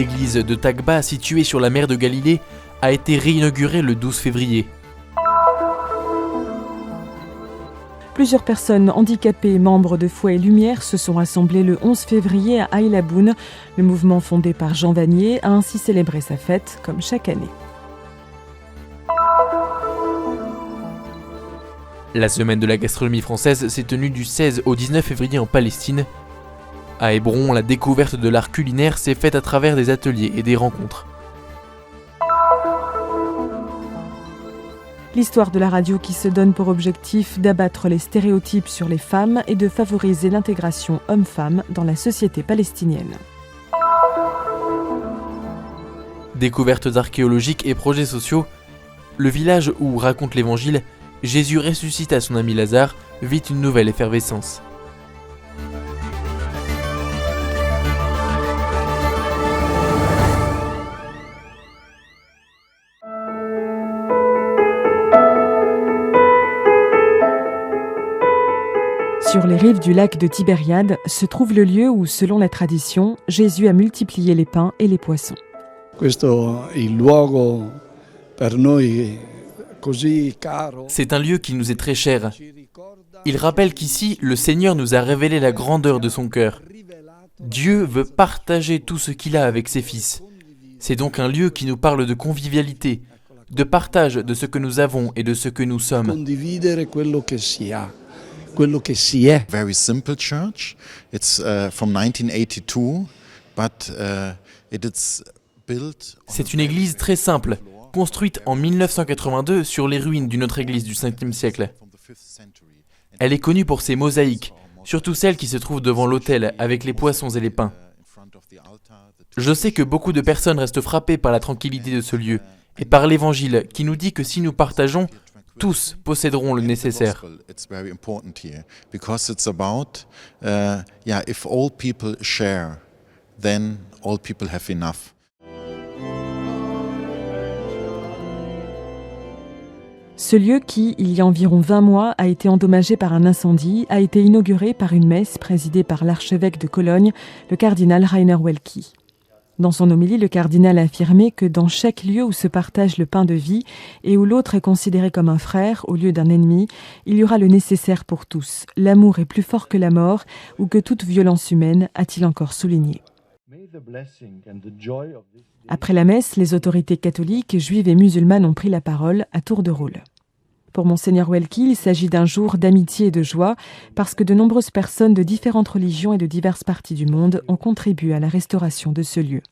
l'église de Takba, située sur la mer de Galilée, a été réinaugurée le 12 février. Plusieurs personnes handicapées, membres de Foi et Lumière, se sont rassemblées le 11 février à Aïlaboun. Le mouvement fondé par Jean Vanier a ainsi célébré sa fête, comme chaque année. La semaine de la gastronomie française s'est tenue du 16 au 19 février en Palestine. À Hébron, la découverte de l'art culinaire s'est faite à travers des ateliers et des rencontres. L'histoire de la radio qui se donne pour objectif d'abattre les stéréotypes sur les femmes et de favoriser l'intégration homme-femme dans la société palestinienne. Découvertes archéologiques et projets sociaux, le village où raconte l'évangile, Jésus ressuscite à son ami Lazare, vit une nouvelle effervescence. Sur les rives du lac de Tibériade se trouve le lieu où, selon la tradition, Jésus a multiplié les pains et les poissons. C'est un lieu qui nous est très cher. Il rappelle qu'ici, le Seigneur nous a révélé la grandeur de son cœur. Dieu veut partager tout ce qu'il a avec ses fils. C'est donc un lieu qui nous parle de convivialité, de partage de ce que nous avons et de ce que nous sommes. Very simple church. It's from 1982, but it's built. C'est une église très simple, construite en 1982 sur les ruines d'une autre église du 5e siècle. Elle est connue pour ses mosaïques, surtout celles qui se trouvent devant l'autel avec les poissons et les pains. Je sais que beaucoup de personnes restent frappées par la tranquillité de ce lieu et par l'évangile qui nous dit que si nous partageons, tous posséderont le nécessaire. It's very important here because it's about if all people share, then all people have enough. Ce lieu qui, il y a environ 20 mois, a été endommagé par un incendie, a été inauguré par une messe présidée par l'archevêque de Cologne, le cardinal Rainer Welki. Dans son homélie, le cardinal a affirmé que dans chaque lieu où se partage le pain de vie et où l'autre est considéré comme un frère au lieu d'un ennemi, il y aura le nécessaire pour tous. L'amour est plus fort que la mort ou que toute violence humaine, a-t-il encore souligné. Après la messe, les autorités catholiques, juives et musulmanes ont pris la parole à tour de rôle. Pour Monseigneur Welki, il s'agit d'un jour d'amitié et de joie parce que de nombreuses personnes de différentes religions et de diverses parties du monde ont contribué à la restauration de ce lieu.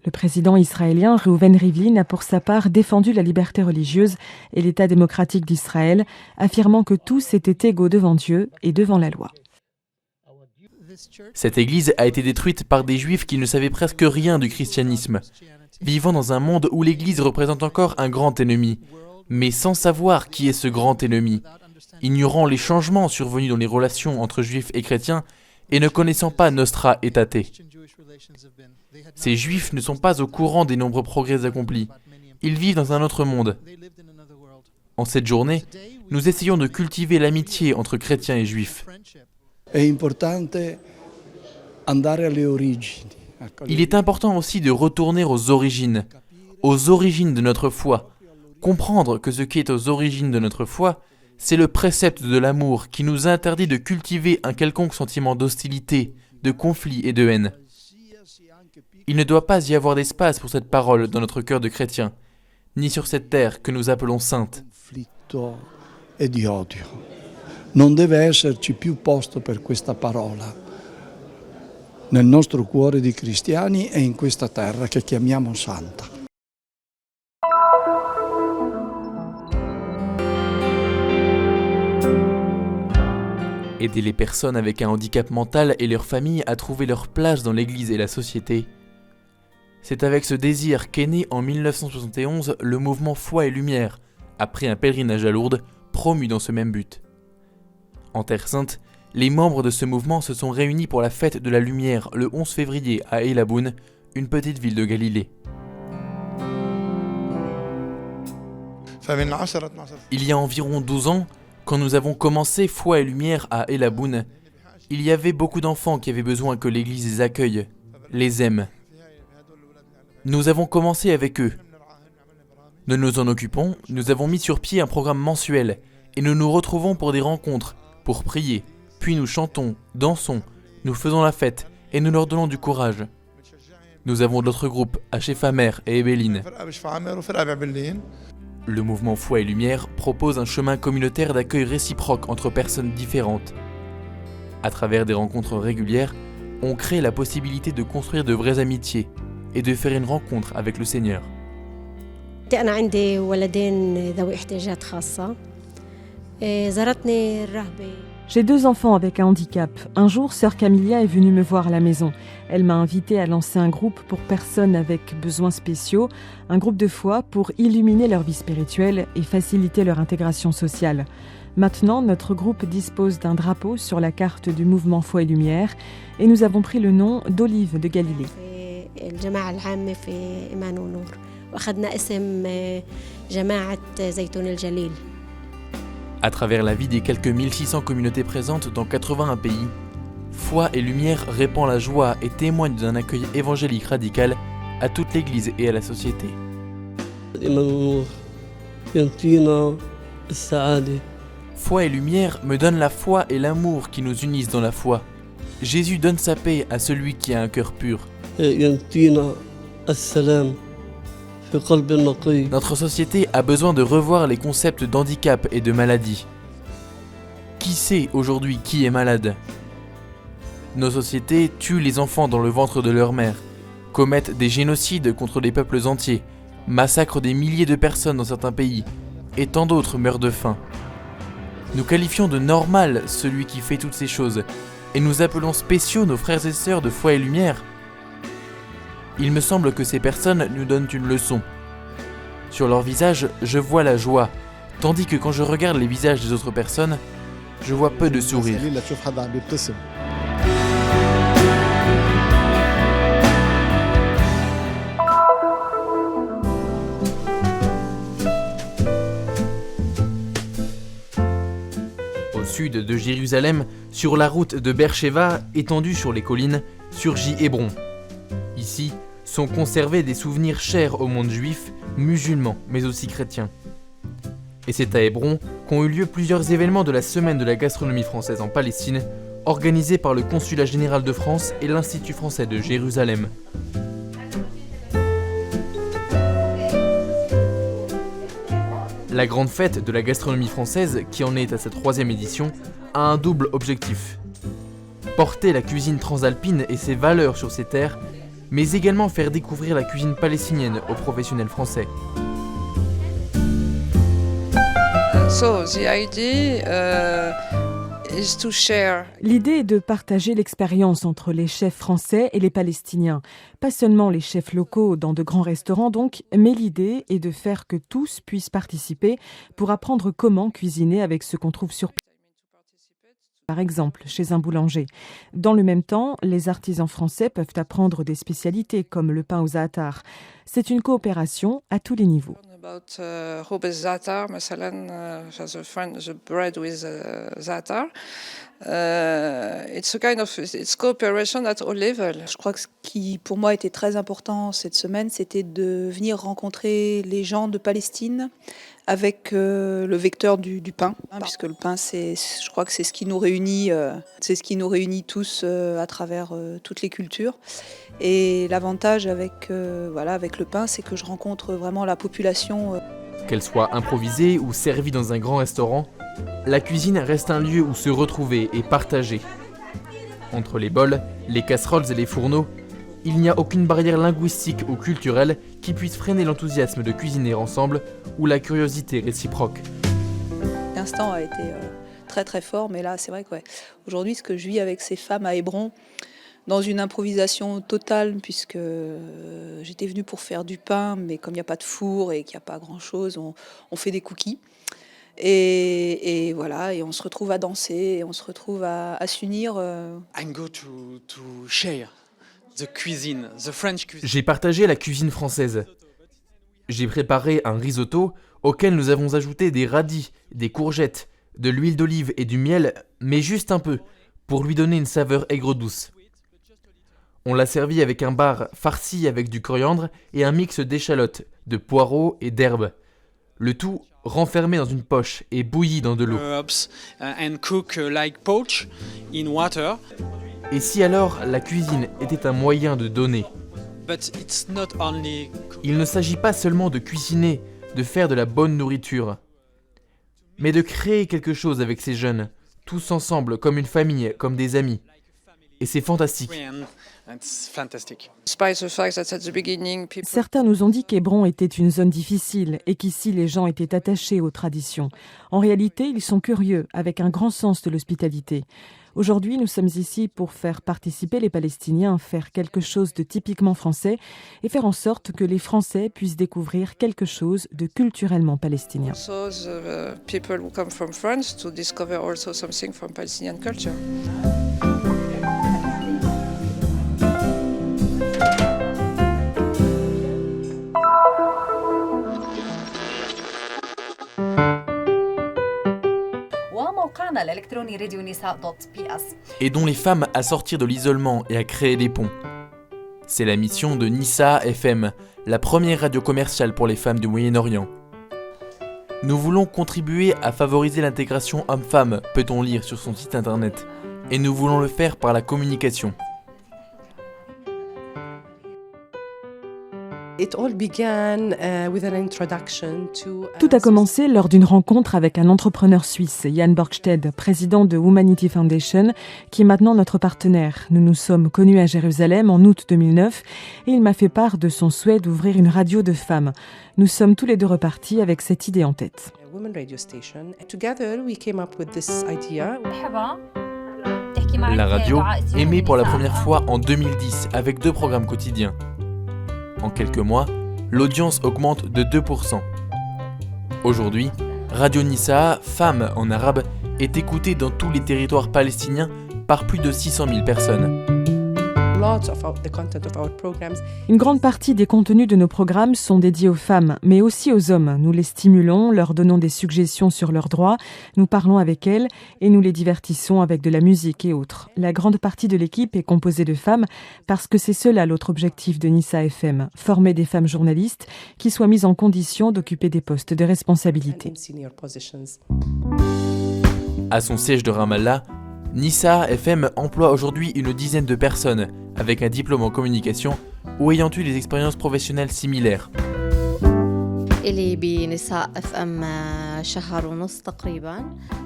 Le président israélien Reuven Rivlin a pour sa part défendu la liberté religieuse et l'État démocratique d'Israël, affirmant que tous étaient égaux devant Dieu et devant la loi. Cette église a été détruite par des juifs qui ne savaient presque rien du christianisme, vivant dans un monde où l'église représente encore un grand ennemi, mais sans savoir qui est ce grand ennemi, ignorant les changements survenus dans les relations entre juifs et chrétiens et ne connaissant pas Nostra Aetate. Ces juifs ne sont pas au courant des nombreux progrès accomplis. Ils vivent dans un autre monde. En cette journée, nous essayons de cultiver l'amitié entre chrétiens et juifs. Il est important aussi de retourner aux origines de notre foi. Comprendre que ce qui est aux origines de notre foi, c'est le précepte de l'amour qui nous interdit de cultiver un quelconque sentiment d'hostilité, de conflit et de haine. Il ne doit pas y avoir d'espace pour cette parole dans notre cœur de chrétien, ni sur cette terre que nous appelons sainte. Non deve esserci più posto per questa parola nel nostro cuore di cristiani e in questa terra che chiamiamo santa. Aider les personnes avec un handicap mental et leurs familles à trouver leur place dans l'Église et la société. C'est avec ce désir qu'est né en 1971 le mouvement Foi et Lumière, après un pèlerinage à Lourdes, promu dans ce même but. En Terre Sainte, les membres de ce mouvement se sont réunis pour la fête de la lumière le 11 février à Aïlaboun, une petite ville de Galilée. Il y a environ 12 ans, quand nous avons commencé Foi et Lumière à Aïlaboun, il y avait beaucoup d'enfants qui avaient besoin que l'Église les accueille, les aime. Nous avons commencé avec eux. Nous nous en occupons, nous avons mis sur pied un programme mensuel et nous nous retrouvons pour des rencontres, pour prier. Puis nous chantons, dansons, nous faisons la fête et nous leur donnons du courage. Nous avons d'autres groupes, à Shefamer et Ebeline. Le mouvement Foi et Lumière propose un chemin communautaire d'accueil réciproque entre personnes différentes. À travers des rencontres régulières, on crée la possibilité de construire de vraies amitiés et de faire une rencontre avec le Seigneur. أنا عندي ولدين ذوي احتياجات خاصة. زارتني الرهبة. J'ai 2 enfants avec un handicap. Un jour, sœur Camilla est venue me voir à la maison. Elle m'a invitée à lancer un groupe pour personnes avec besoins spéciaux, un groupe de foi pour illuminer leur vie spirituelle et faciliter leur intégration sociale. Maintenant, notre groupe dispose d'un drapeau sur la carte du mouvement Foi et Lumière et nous avons pris le nom d'Olive de Galilée. الجماعة العامة في إيمان ونور وأخذنا اسم جماعة زيتون الجليل. À travers la vie des quelques 1600 communautés présentes dans 81 pays, Foi et Lumière répand la joie et témoigne d'un accueil évangélique radical à toute l'Église et à la société. Foi et Lumière me donnent la foi et l'amour qui nous unissent dans la foi. Jésus donne sa paix à celui qui a un cœur pur. Notre société a besoin de revoir les concepts d'handicap et de maladie. Qui sait aujourd'hui qui est malade ? Nos sociétés tuent les enfants dans le ventre de leur mère, commettent des génocides contre des peuples entiers, massacrent des milliers de personnes dans certains pays, et tant d'autres meurent de faim. Nous qualifions de normal celui qui fait toutes ces choses, et nous appelons spéciaux nos frères et sœurs de Foi et Lumière. Il me semble que ces personnes nous donnent une leçon. Sur leur visage, je vois la joie, tandis que quand je regarde les visages des autres personnes, je vois peu de sourires. Au sud de Jérusalem, sur la route de Beersheva, étendue sur les collines, surgit Hébron. Ici, sont conservés des souvenirs chers au monde juif, musulman, mais aussi chrétien. Et c'est à Hébron qu'ont eu lieu plusieurs événements de la Semaine de la gastronomie française en Palestine, organisés par le Consulat général de France et l'Institut français de Jérusalem. La grande fête de la gastronomie française, qui en est à sa 3e édition, a un double objectif. Porter la cuisine transalpine et ses valeurs sur ces terres, mais également faire découvrir la cuisine palestinienne aux professionnels français. L'idée est de partager l'expérience entre les chefs français et les Palestiniens. Pas seulement les chefs locaux dans de grands restaurants donc, mais l'idée est de faire que tous puissent participer pour apprendre comment cuisiner avec ce qu'on trouve sur place. Par exemple, chez un boulanger. Dans le même temps, les artisans français peuvent apprendre des spécialités comme le pain au za'atar. C'est une coopération à tous les niveaux. About خبز زعتر مثلا the bread with za'atar. It's a kind of it's cooperation at all levels. Je crois que ce qui pour moi était très important cette semaine, c'était de venir rencontrer les gens de Palestine avec le vecteur du pain, puisque le pain, je crois que c'est ce qui nous réunit, tous à travers toutes les cultures. Et l'avantage avec le pain, c'est que je rencontre vraiment la population. Qu'elle soit improvisée ou servie dans un grand restaurant, la cuisine reste un lieu où se retrouver et partager. Entre les bols, les casseroles et les fourneaux, il n'y a aucune barrière linguistique ou culturelle qui puisse freiner l'enthousiasme de cuisiner ensemble ou la curiosité réciproque. L'instant a été très très fort, mais là c'est vrai que aujourd'hui ce que je vis avec ces femmes à Hébron, dans une improvisation totale, puisque j'étais venue pour faire du pain, mais comme il n'y a pas de four et qu'il n'y a pas grand-chose, on fait des cookies. Et voilà, et on se retrouve à danser, et on se retrouve à s'unir. I'm going to share the cuisine, the French cuisine. J'ai partagé la cuisine française. J'ai préparé un risotto auquel nous avons ajouté des radis, des courgettes, de l'huile d'olive et du miel, mais juste un peu, pour lui donner une saveur aigre-douce. On l'a servi avec un bar farci avec du coriandre et un mix d'échalotes, de poireaux et d'herbes. Le tout renfermé dans une poche et bouilli dans de l'eau. Herbs and cook like poach in water. Et si alors la cuisine était un moyen de donner? But it's not only Il ne s'agit pas seulement de cuisiner, de faire de la bonne nourriture, mais de créer quelque chose avec ces jeunes, tous ensemble, comme une famille, comme des amis. Et c'est fantastique. it's fantastic. Despite the fact that at the beginning, people Certains nous ont dit qu'Hébron était une zone difficile et qu'ici les gens étaient attachés aux traditions. En réalité, ils sont curieux, avec un grand sens de l'hospitalité. Aujourd'hui, nous sommes ici pour faire participer les Palestiniens, faire quelque chose de typiquement français et faire en sorte que les Français puissent découvrir quelque chose de culturellement palestinien. also the people who come from France to discover also something from Palestinian culture. وموقعنا الإلكتروني راديو نساء.ps Et dont les femmes à sortir de l'isolement et à créer des ponts. C'est la mission de Nissa FM, la première radio commerciale pour les femmes du Moyen-Orient. Nous voulons contribuer à favoriser l'intégration homme-femme, peut-on lire sur son site internet. Et nous voulons le faire par la communication. Tout a commencé lors d'une rencontre avec un entrepreneur suisse, Jan Borgstedt, président de Humanity Foundation, qui est maintenant notre partenaire. Nous nous sommes connus à Jérusalem en août 2009 et il m'a fait part de son souhait d'ouvrir une radio de femmes. Nous sommes tous les deux repartis avec cette idée en tête. La radio émet pour la première fois en 2010 avec 2 programmes quotidiens. En quelques mois, l'audience augmente de 2%. Aujourd'hui, Radio Nissa, Femmes en arabe, est écoutée dans tous les territoires palestiniens par plus de 600 000 personnes. Une grande partie des contenus de nos programmes sont dédiés aux femmes, mais aussi aux hommes. Nous les stimulons, leur donnons des suggestions sur leurs droits, nous parlons avec elles et nous les divertissons avec de la musique et autres. La grande partie de l'équipe est composée de femmes parce que c'est cela l'autre objectif de Nissa FM, former des femmes journalistes qui soient mises en condition d'occuper des postes de responsabilité. À son siège de Ramallah, Nissa FM emploie aujourd'hui une dizaine de personnes avec un diplôme en communication ou ayant eu des expériences professionnelles similaires.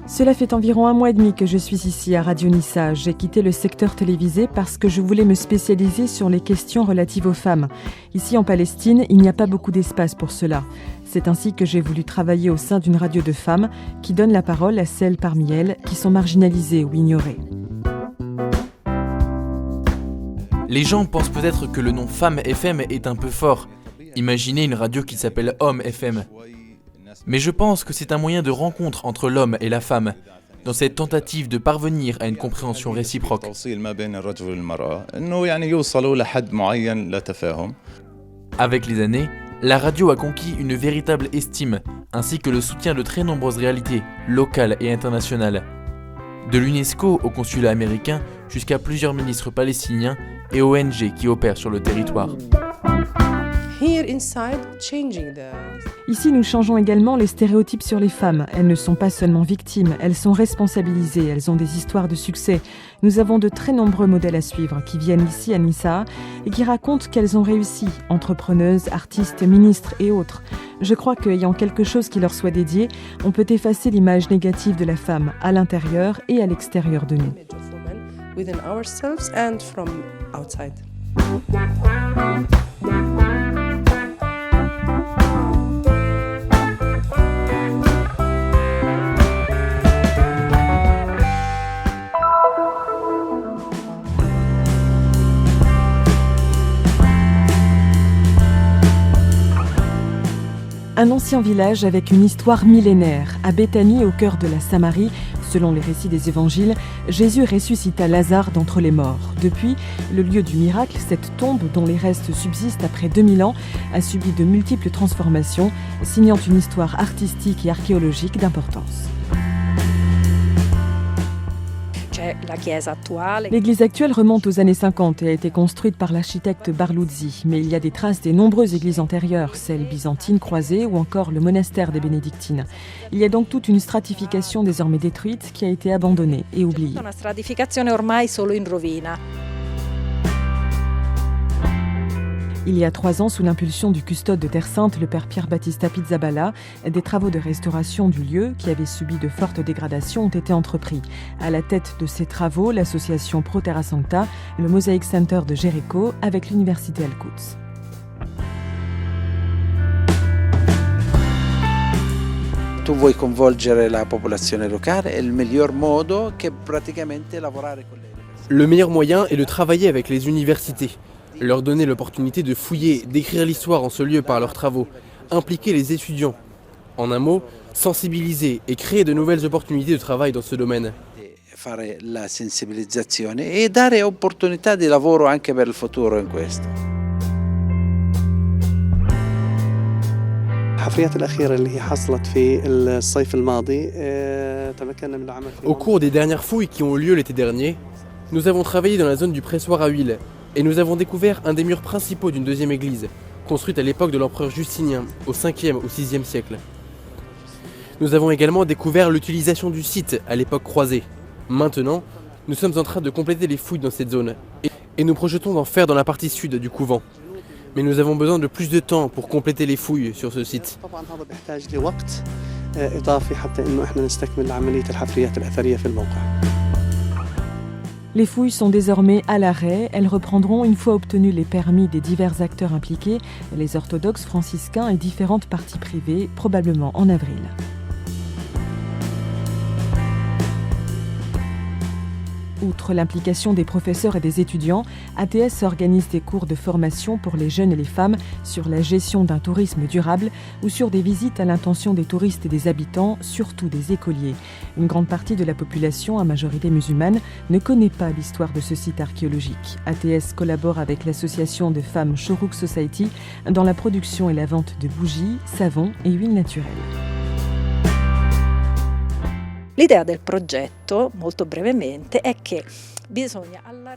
Cela fait environ 1 mois et demi que je suis ici à Radio Nissa. J'ai quitté le secteur télévisé parce que je voulais me spécialiser sur les questions relatives aux femmes. Ici en Palestine, il n'y a pas beaucoup d'espace pour cela. C'est ainsi que j'ai voulu travailler au sein d'une radio de femmes qui donne la parole à celles parmi elles qui sont marginalisées ou ignorées. Les gens pensent peut-être que le nom Femme FM est un peu fort. Imaginez une radio qui s'appelle Homme FM. Mais je pense que c'est un moyen de rencontre entre l'homme et la femme, dans cette tentative de parvenir à une compréhension réciproque. Avec les années, la radio a conquis une véritable estime, ainsi que le soutien de très nombreuses réalités, locales et internationales. De l'UNESCO au consulat américain jusqu'à plusieurs ministres palestiniens et ONG qui opèrent sur le territoire. Ici, nous changeons également les stéréotypes sur les femmes. Elles ne sont pas seulement victimes, elles sont responsabilisées, elles ont des histoires de succès. Nous avons de très nombreux modèles à suivre qui viennent ici à Nissa et qui racontent qu'elles ont réussi, entrepreneuses, artistes, ministres et autres. Je crois qu'ayant quelque chose qui leur soit dédié, on peut effacer l'image négative de la femme à l'intérieur et à l'extérieur de nous. Un ancien village avec une histoire millénaire. À Béthanie, au cœur de la Samarie, selon les récits des évangiles, Jésus ressuscita Lazare d'entre les morts. Depuis, le lieu du miracle, cette tombe dont les restes subsistent après 2000 ans, a subi de multiples transformations, signant une histoire artistique et archéologique d'importance. L'église actuelle remonte aux années 50 et a été construite par l'architecte Barluzzi, mais il y a des traces des nombreuses églises antérieures, celles byzantines croisées ou encore le monastère des bénédictines. Il y a donc toute une stratification désormais détruite qui a été abandonnée et oubliée. Il y a 3 ans, sous l'impulsion du custode de Terre Sainte, le père Pierre Battista Pizzaballa, des travaux de restauration du lieu, qui avait subi de fortes dégradations, ont été entrepris. À la tête de ces travaux, l'association Pro Terra Sancta, le Mosaic Center de Géricault, avec l'université Al-Quds. Tu vuoi coinvolgere la popolazione locale e il miglior modo che praticamente lavorare con lei. Le meilleur moyen est de travailler avec les universités, leur donner l'opportunité de fouiller, d'écrire l'histoire en ce lieu par leurs travaux, impliquer les étudiants. En un mot, sensibiliser et créer de nouvelles opportunités de travail dans ce domaine. Fare la sensibilizzazione e dare opportunità di lavoro anche per il futuro in questo. Au cours des dernières fouilles qui ont eu lieu l'été dernier, nous avons travaillé dans la zone du pressoir à huile et nous avons découvert un des murs principaux d'une deuxième église, construite à l'époque de l'empereur Justinien, au 5e ou 6e siècle. Nous avons également découvert l'utilisation du site à l'époque croisée. Maintenant, nous sommes en train de compléter les fouilles dans cette zone et nous projetons d'en faire dans la partie sud du couvent. Mais nous avons besoin de plus de temps pour compléter les fouilles sur ce site. Les fouilles sont désormais à l'arrêt. Elles reprendront une fois obtenus les permis des divers acteurs impliqués, les orthodoxes, franciscains et différentes parties privées, probablement en avril. Outre l'implication des professeurs et des étudiants, ATS organise des cours de formation pour les jeunes et les femmes sur la gestion d'un tourisme durable ou sur des visites à l'intention des touristes et des habitants, surtout des écoliers. Une grande partie de la population, à majorité musulmane, ne connaît pas l'histoire de ce site archéologique. ATS collabore avec l'association de femmes Shorouk Society dans la production et la vente de bougies, savons et huiles naturelles.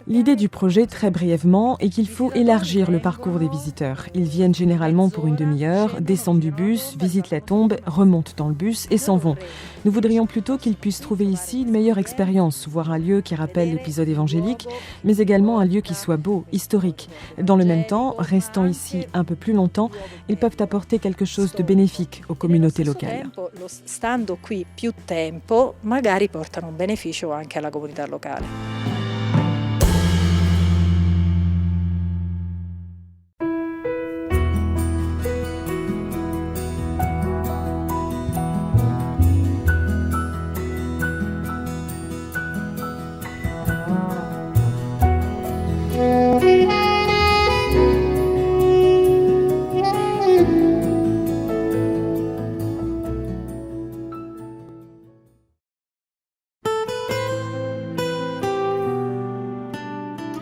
L'idée du projet, très brièvement, est qu'il faut élargir le parcours des visiteurs. Ils viennent généralement pour une demi-heure, descendent du bus, visitent la tombe, remontent dans le bus et s'en vont. Nous voudrions plutôt qu'ils puissent trouver ici une meilleure expérience, voir un lieu qui rappelle l'épisode évangélique, mais également un lieu qui soit beau, historique. Dans le même temps, restant ici un peu plus longtemps, ils peuvent apporter quelque chose de bénéfique aux communautés locales. Stando qui più tempo, magari portano un beneficio anche alla comunità locale.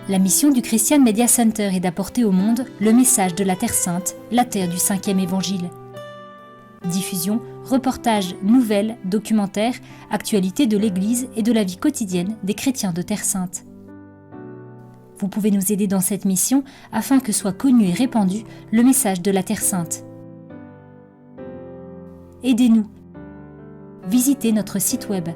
La mission du Christian Media Center est d'apporter au monde le message de la Terre Sainte, la terre du 5e évangile. Diffusion, reportages, nouvelles, documentaires, actualités de l'Église et de la vie quotidienne des chrétiens de Terre Sainte. Vous pouvez nous aider dans cette mission afin que soit connu et répandu le message de la Terre Sainte. Aidez-nous. Visitez notre site web